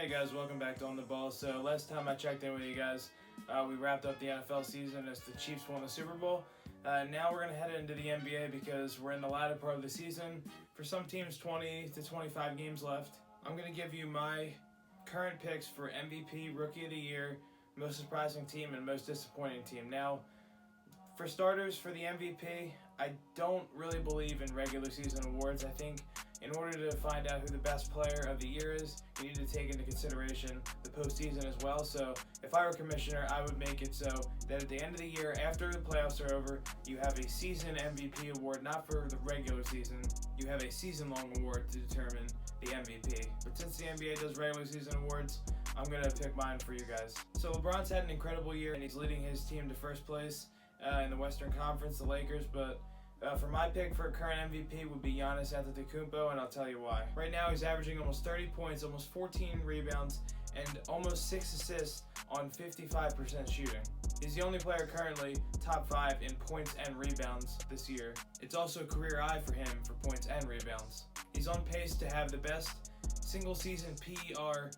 Hey guys, welcome back to On the Ball. So last time I checked in with you guys, we wrapped up the NFL season as the Chiefs won the Super Bowl. Now we're going to head into the NBA because we're in the latter part of the season. For some teams, 20 to 25 games left. I'm going to give you my current picks for MVP, Rookie of the Year, most surprising team, and most disappointing team. Now, for starters, for the MVP, I don't really believe in regular season awards. I think in order to find out who the best player of the year is, you need to take into consideration the postseason as well. So if I were commissioner, I would make it so that at the end of the year, after the playoffs are over, you have a season MVP award, not for the regular season. You have a season-long award to determine the MVP. But since the NBA does regular season awards, I'm going to pick mine for you guys. So LeBron's had an incredible year, and he's leading his team to first place in the Western Conference, the Lakers, but for my pick for current MVP would be Giannis Antetokounmpo, and I'll tell you why. Right now, he's averaging almost 30 points, almost 14 rebounds, and almost 6 assists on 55% shooting. He's the only player currently top 5 in points and rebounds this year. It's also a career high for him for points and rebounds. He's on pace to have the best single-season PER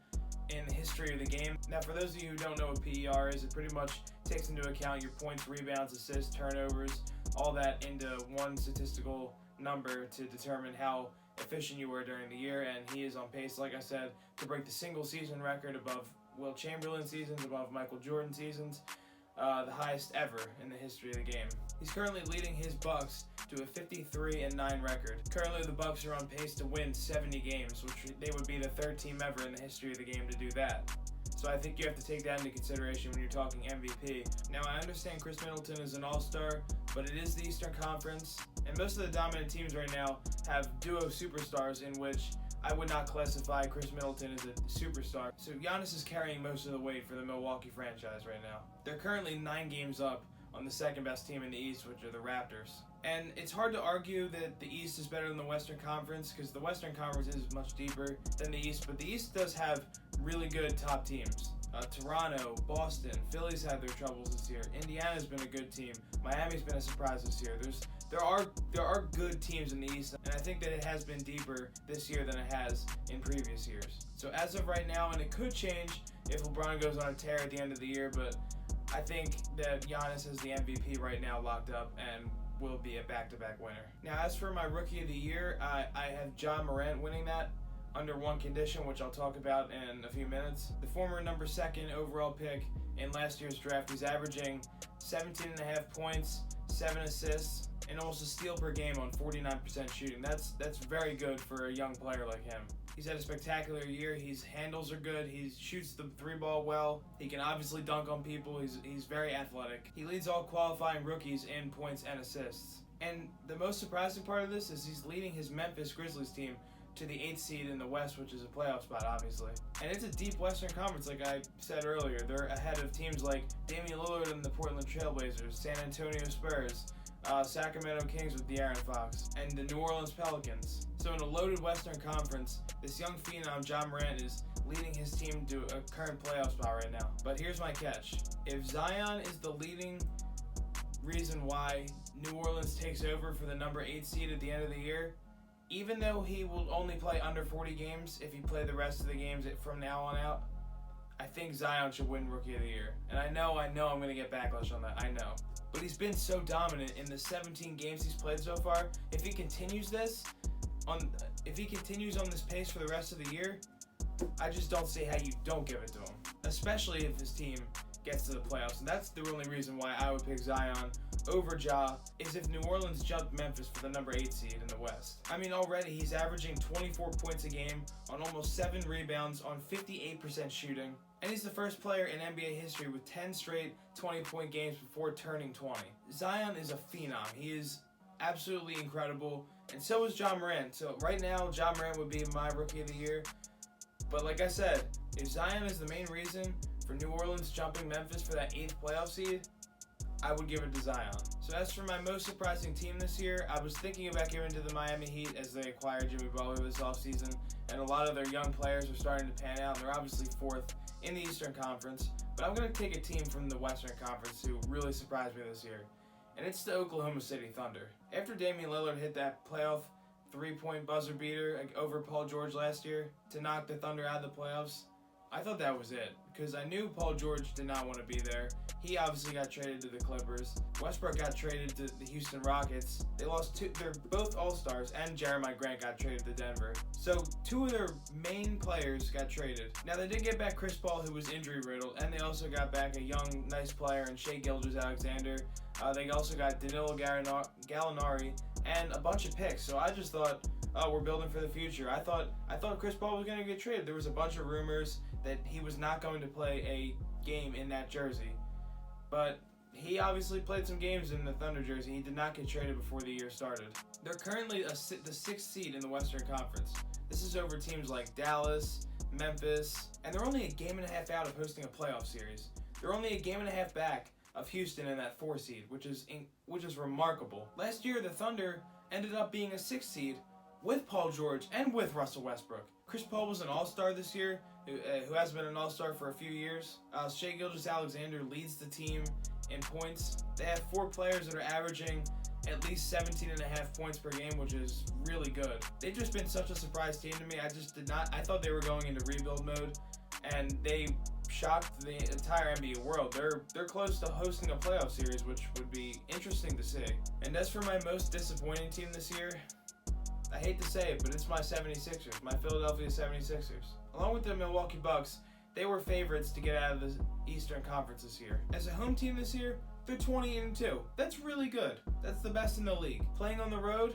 in the history of the game. Now, for those of you who don't know what PER is, it pretty much takes into account your points, rebounds, assists, turnovers, all that into one statistical number to determine how efficient you were during the year. And he is on pace, like I said, to break the single season record above Will Chamberlain seasons, above Michael Jordan seasons, the highest ever in the history of the game. He's currently leading his Bucks to a 53-9 record. Currently, the Bucks are on pace to win 70 games, which they would be the third team ever in the history of the game to do that. So I think you have to take that into consideration when you're talking MVP. Now, I understand Chris Middleton is an all-star, but it is the Eastern Conference, and most of the dominant teams right now have duo superstars in which I would not classify Chris Middleton as a superstar. So Giannis is carrying most of the weight for the Milwaukee franchise right now. They're currently 9 games up on the second best team in the East, which are the Raptors. And it's hard to argue that the East is better than the Western Conference because the Western Conference is much deeper than the East, but the East does have really good top teams. Toronto, Boston, Philly's had their troubles this year. Indiana's been a good team. Miami's been a surprise this year. There are good teams in the East, and I think that it has been deeper this year than it has in previous years. So as of right now, and it could change if LeBron goes on a tear at the end of the year, but I think that Giannis has the MVP right now locked up and will be a back-to-back winner. Now, as for my Rookie of the Year, I have Ja Morant winning that under one condition, which I'll talk about in a few minutes. The former number 2 overall pick in last year's draft, he's averaging 17.5 points, 7 assists, and almost a steal per game on 49% shooting. That's very good for a young player like him. He's had a spectacular year. His handles are good. He shoots the 3-ball well. He can obviously dunk on people. He's very athletic. He leads all qualifying rookies in points and assists. And the most surprising part of this is he's leading his Memphis Grizzlies team to the 8th seed in the West, which is a playoff spot, obviously. And it's a deep Western Conference, like I said earlier. They're ahead of teams like Damian Lillard and the Portland Trailblazers, San Antonio Spurs, Sacramento Kings with De'Aaron Fox, and the New Orleans Pelicans. So in a loaded Western Conference, this young phenom, Ja Morant, is leading his team to a current playoff spot right now. But here's my catch. If Zion is the leading reason why New Orleans takes over for the number 8 seed at the end of the year, even though he will only play under 40 games if he play the rest of the games from now on out, I think Zion should win Rookie of the Year. And I know I'm going to get backlash on that. I know. But he's been so dominant in the 17 games he's played so far. If he continues on this pace for the rest of the year, I just don't see how you don't give it to him. Especially if his team gets to the playoffs. And that's the only reason why I would pick Zion over Ja, is if New Orleans jumped Memphis for the number 8 seed in the West. I mean, already he's averaging 24 points a game on almost 7 rebounds on 58% shooting. And he's the first player in NBA history with 10 straight 20-point games before turning 20. Zion is a phenom. He is absolutely incredible. And so is Ja Morant. So right now, Ja Morant would be my Rookie of the Year. But like I said, if Zion is the main reason for New Orleans jumping Memphis for that 8th playoff seed, I would give it to Zion. So as for my most surprising team this year, I was thinking about giving it to the Miami Heat as they acquired Jimmy Butler this offseason, and a lot of their young players are starting to pan out, and they're obviously 4th in the Eastern Conference. But I'm going to take a team from the Western Conference who really surprised me this year, and it's the Oklahoma City Thunder. After Damian Lillard hit that playoff 3-point buzzer beater over Paul George last year to knock the Thunder out of the playoffs, I thought that was it, because I knew Paul George did not want to be there. He obviously got traded to the Clippers. Westbrook got traded to the Houston Rockets. They lost two, they're both All-Stars, and Jeremiah Grant got traded to Denver. So 2 of their main players got traded. Now they did get back Chris Paul, who was injury-riddled, and they also got back a young, nice player in Shai Gilgeous-Alexander. They also got Danilo Gallinari and a bunch of picks. So I just thought, oh, we're building for the future. I thought Chris Paul was going to get traded. There was a bunch of rumors that he was not going to play a game in that jersey. But he obviously played some games in the Thunder jersey. He did not get traded before the year started. They're currently the 6th seed in the Western Conference. This is over teams like Dallas, Memphis, and they're only a game and a half out of hosting a playoff series. They're only a game and a half back of Houston in that 4 seed, which is remarkable. Last year, the Thunder ended up being a 6th seed with Paul George and with Russell Westbrook. Chris Paul was an All-Star this year, who has been an All-Star for a few years. Shai Gilgeous-Alexander leads the team in points. They have 4 players that are averaging at least 17.5 points per game, which is really good. They've just been such a surprise team to me. I thought they were going into rebuild mode, and they shocked the entire NBA world. They're close to hosting a playoff series, which would be interesting to see. And as for my most disappointing team this year, I hate to say it, but it's my 76ers, my Philadelphia 76ers. Along with the Milwaukee Bucks, they were favorites to get out of the Eastern Conference this year. As a home team this year, they're 20-2. That's really good. That's the best in the league. Playing on the road,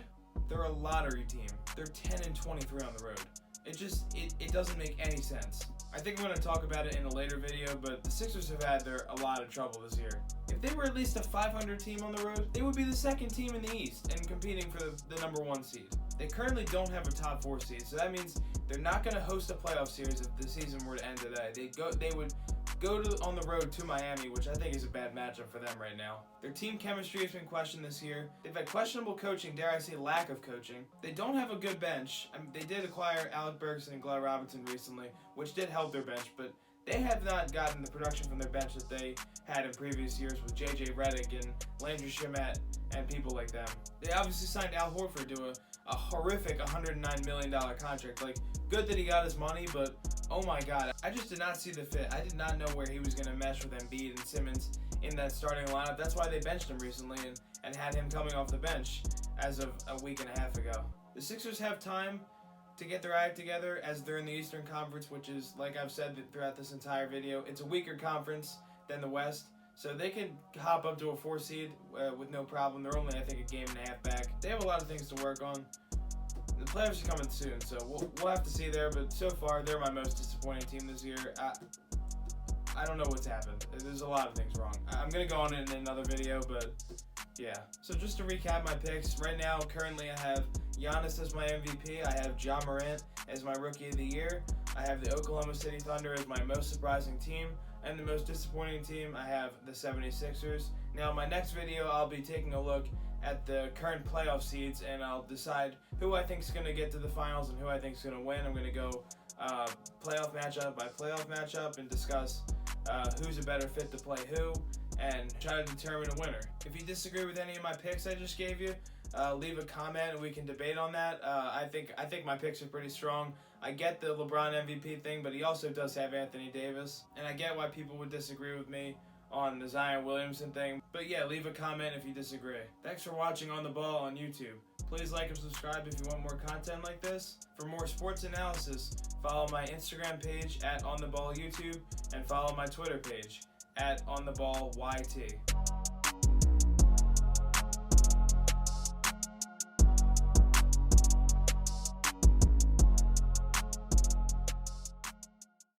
they're a lottery team. They're 10-23 on the road. It doesn't make any sense. I think I'm going to talk about it in a later video, but the Sixers have had a lot of trouble this year. If they were at least a 500 team on the road, they would be the 2nd team in the East and competing for the number 1 seed. They currently don't have a top 4 seed, so that means they're not going to host a playoff series if the season were to end today. They would go on the road to Miami, which I think is a bad matchup for them right now. Their team chemistry has been questioned this year. They've had questionable coaching, dare I say lack of coaching. They don't have a good bench. I mean, they did acquire Alec Burks and Glenn Robinson recently, which did help their bench, but they have not gotten the production from their bench that they had in previous years with J.J. Redick and Landry Shamet and people like them. They obviously signed Al Horford to a horrific $109 million contract. Like, good that he got his money, but oh my God, I just did not see the fit. I did not know where he was going to mesh with Embiid and Simmons in that starting lineup. That's why they benched him recently and had him coming off the bench as of a week and a half ago. The Sixers have time to get their act together as they're in the Eastern Conference, which is, like I've said throughout this entire video, it's a weaker conference than the West. So they can hop up to a 4 seed with no problem. They're only, I think, a game and a half back. They have a lot of things to work on. The playoffs are coming soon, so we'll have to see there. But so far, they're my most disappointing team this year. I don't know what's happened. There's a lot of things wrong. I'm going to go on it in another video, but yeah. So just to recap my picks, right now, currently I have Giannis as my MVP. I have Ja Morant as my Rookie of the Year. I have the Oklahoma City Thunder as my most surprising team. And the most disappointing team, I have the 76ers. Now, in my next video, I'll be taking a look at the current playoff seeds, and I'll decide who I think is going to get to the finals and who I think is going to win. I'm going to go playoff matchup by playoff matchup and discuss who's a better fit to play who and try to determine a winner. If you disagree with any of my picks I just gave you, leave a comment and we can debate on that. I think my picks are pretty strong. I get the LeBron MVP thing, but he also does have Anthony Davis, and I get why people would disagree with me on the Zion Williamson thing. But yeah, leave a comment if you disagree. Thanks for watching On The Ball on YouTube. Please like and subscribe if you want more content like this. For more sports analysis, follow my Instagram page @OnTheBallYouTube and follow my Twitter page @OnTheBallYT.